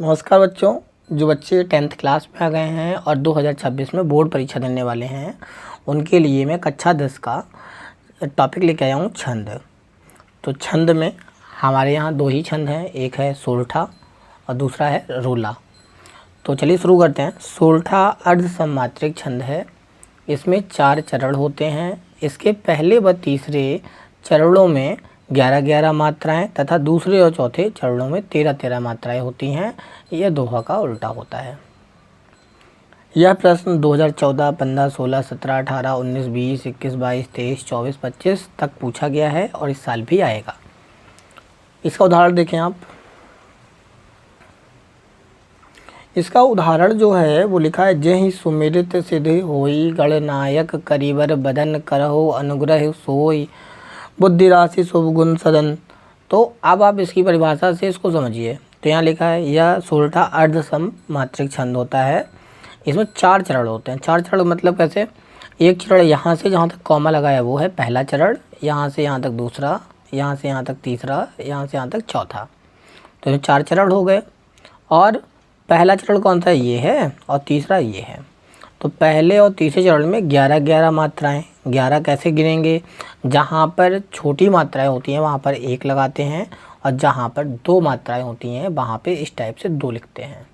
नमस्कार बच्चों। जो बच्चे 10th क्लास में आ गए हैं और 2026 में बोर्ड परीक्षा देने वाले हैं, उनके लिए मैं कक्षा 10 का टॉपिक लेके आया हूँ, छंद। तो छंद में हमारे यहाँ दो ही छंद हैं, एक है सोरठा और दूसरा है रोला। तो चलिए शुरू करते हैं। सोरठा अर्ध सममात्रिक छंद है। इसमें 4 चरण होते हैं। इसके पहले व तीसरे चरणों में 11-11 मात्राएं तथा दूसरे और चौथे चरणों में 13-13 मात्राएं होती हैं। यह दोहा का उल्टा होता है। यह प्रश्न 2014, 15, 16, 17, 18, 19, 20, 21, 22, 23, 24, 25 तक पूछा गया है और इस साल भी आएगा। इसका उदाहरण देखें आप। इसका उदाहरण जो है वो लिखा है, जय सुमिरित सिद्धि होई गणनायक करीबर बदन करहो अनुग्रह सोई बुद्धि राशि शुभ गुण सदन। तो अब आप इसकी परिभाषा से इसको समझिए। तो यहाँ लिखा है, यह सोरठा अर्ध सममात्रिक छंद होता है। इसमें 4 चरण होते हैं। 4 चरण मतलब कैसे? एक चरण यहाँ से जहाँ तक कॉमा लगाया वो है पहला चरण, यहाँ से यहाँ तक दूसरा, यहाँ से यहाँ तक तीसरा, यहाँ से यहाँ तक चौथा। तो ये 4 चरण हो गए। और पहला चरण कौन सा? ये है और तीसरा ये है। तो पहले और तीसरे चरण में 11-11 मात्राएं। 11 कैसे गिनेंगे? जहाँ पर छोटी मात्राएं होती हैं वहाँ पर 1 लगाते हैं और जहाँ पर 2 मात्राएं होती हैं वहाँ पे इस टाइप से 2 लिखते हैं।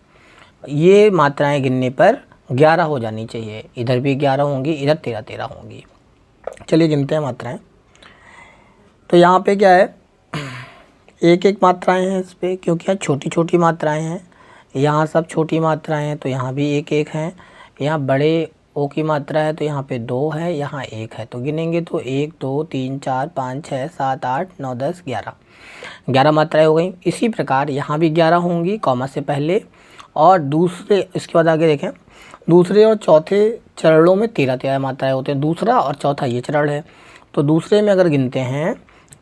ये मात्राएं गिनने पर 11 हो जानी चाहिए। इधर भी 11 होंगी, इधर 13-13 होंगी। चलिए गिनते हैं मात्राएं। तो यहाँ पे क्या है, एक एक मात्राएं हैं इस पर, क्योंकि यहाँ छोटी छोटी मात्राएं हैं। यहाँ सब छोटी मात्राएं हैं तो यहाँ भी एक एक हैं। यहाँ बड़े ओ की मात्रा है तो यहाँ पे 2 है, यहाँ 1 है। तो गिनेंगे तो 1, 2, 3, 4, 5, 6, 7, 8, 9, 10, 11। 11 मात्राएं हो गई। इसी प्रकार यहाँ भी 11 होंगी कॉमा से पहले। और दूसरे, इसके बाद आगे देखें, दूसरे और चौथे चरणों में 13-13 मात्राएं होते हैं। दूसरा और चौथा ये चरण है। तो दूसरे में अगर गिनते हैं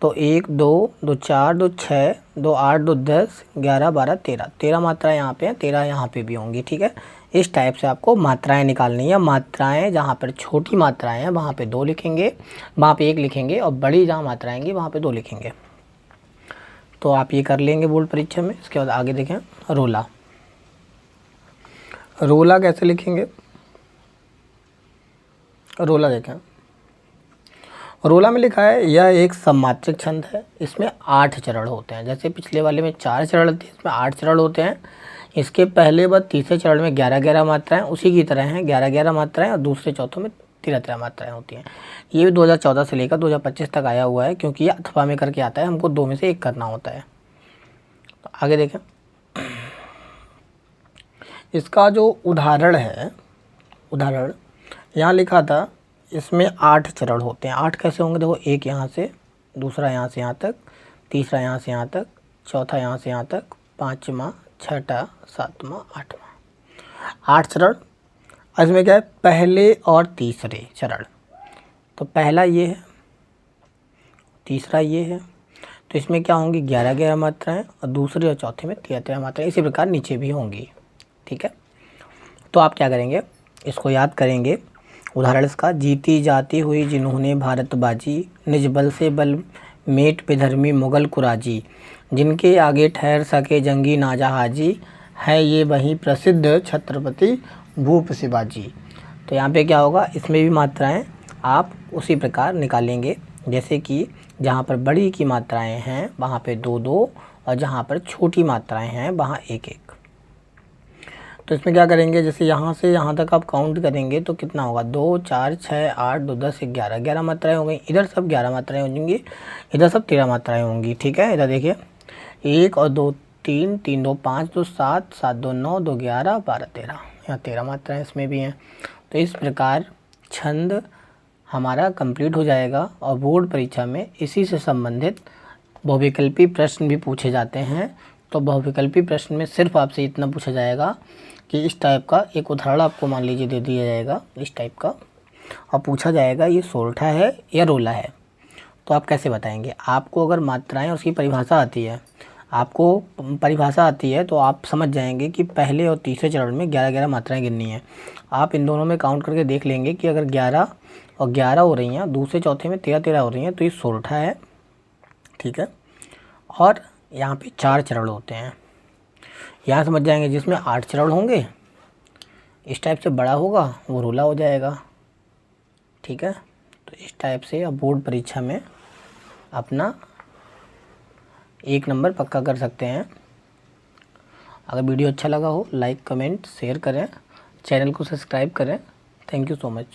तो 1, 2, 2, 4, 2, 6, 2, 8, 2, 10, 11, 12, 13। 13 मात्राएं यहाँ पे हैं, 13 यहाँ पे भी होंगी। ठीक है, इस टाइप से आपको मात्राएं निकालनी है। मात्राएं जहाँ पर छोटी मात्राएं हैं वहाँ पे 2 लिखेंगे, वहाँ पे 1 लिखेंगे, और बड़ी जहाँ मात्राएं आएंगी वहाँ पे 2 लिखेंगे। तो आप ये कर लेंगे बोर्ड परीक्षा में। इसके बाद आगे देखें, रोला। रोला कैसे लिखेंगे? रोला देखें, रोला में लिखा है, यह एक सममात्रिक छंद है। इसमें 8 चरण होते हैं। जैसे पिछले वाले में 4 चरण थे, इसमें 8 चरण होते हैं। इसके पहले व तीसरे चरण में 11-11 मात्राएं उसी की तरह हैं, 11-11 मात्राएं, और दूसरे चौथों में 13-13 मात्राएं होती हैं। ये भी 2014 से लेकर 2025 तक आया हुआ है, क्योंकि ये अथवा में करके आता है, हमको 2 में से 1 करना होता है। तो आगे देखें, इसका जो उदाहरण है, उदाहरण यहाँ लिखा था, इसमें 8 चरण होते हैं। 8 कैसे होंगे? देखो, एक यहाँ से, दूसरा यहाँ से यहाँ तक, तीसरा यहाँ से यहाँ तक, चौथा यहाँ से यहाँ तक, 5वां, 6वां, 7वां, 8वां। 8 चरण। इसमें क्या है, पहले और तीसरे चरण। तो पहला ये है, तीसरा ये है। तो इसमें क्या होंगी? 11-11 मात्राएं, और दूसरे और चौथे में 13-13 मात्राएं। इसी प्रकार नीचे भी होंगी। ठीक है, तो आप क्या करेंगे, इसको याद करेंगे। उदाहरण इसका, जीती जाती हुई जिन्होंने भारत बाजी, निज बल से बल मेट बेधर्मी मुगल कुराजी, जिनके आगे ठहर सके जंगी नाजहाजी, है ये वही प्रसिद्ध छत्रपति भूप शिवाजी। तो यहाँ पे क्या होगा, इसमें भी मात्राएं आप उसी प्रकार निकालेंगे। जैसे कि जहाँ पर बड़ी की मात्राएं हैं वहाँ पे 2-2, और जहाँ पर छोटी मात्राएं हैं वहाँ 1-1। तो इसमें क्या करेंगे, जैसे यहाँ से यहाँ तक आप काउंट करेंगे तो कितना होगा, 2, 4, 6, 8, 2, 10, 11। 11 मात्राएं हो गई। इधर सब 11 मात्राएं होंगी, इधर सब 13 मात्राएं होंगी। ठीक है, इधर देखिए, 1 और 2, 3, 3, 2, 5, 2, 7, 7, 2, 9, 2, 11, 12, 13। यहाँ 13 मात्राएं इसमें भी हैं। तो इस प्रकार छंद हमारा कंप्लीट हो जाएगा, और बोर्ड परीक्षा में इसी से संबंधित बहुविकल्पी प्रश्न भी पूछे जाते हैं। तो बहुविकल्पी प्रश्न में सिर्फ आपसे इतना पूछा जाएगा कि इस टाइप का एक उदाहरण आपको मान लीजिए दे दिया जाएगा, इस टाइप का, और पूछा जाएगा ये सोरठा है या रोला है। तो आप कैसे बताएंगे? आपको अगर मात्राएं उसकी परिभाषा आती है, आपको परिभाषा आती है, तो आप समझ जाएंगे कि पहले और तीसरे चरण में 11-11 मात्राएं गिननी है। आप इन दोनों में काउंट करके देख लेंगे कि अगर 11 और 11 हो रही हैं, दूसरे चौथे में 13-13 हो रही हैं, तो ये सोरठा है। ठीक है, और यहाँ पे 4 चरण होते हैं। यहाँ समझ जाएंगे जिसमें 8 चरण होंगे, इस टाइप से बड़ा होगा वो रोला हो जाएगा। ठीक है, तो इस टाइप से आप बोर्ड परीक्षा में अपना 1 नंबर पक्का कर सकते हैं। अगर वीडियो अच्छा लगा हो लाइक कमेंट शेयर करें, चैनल को सब्सक्राइब करें। Thank you so much.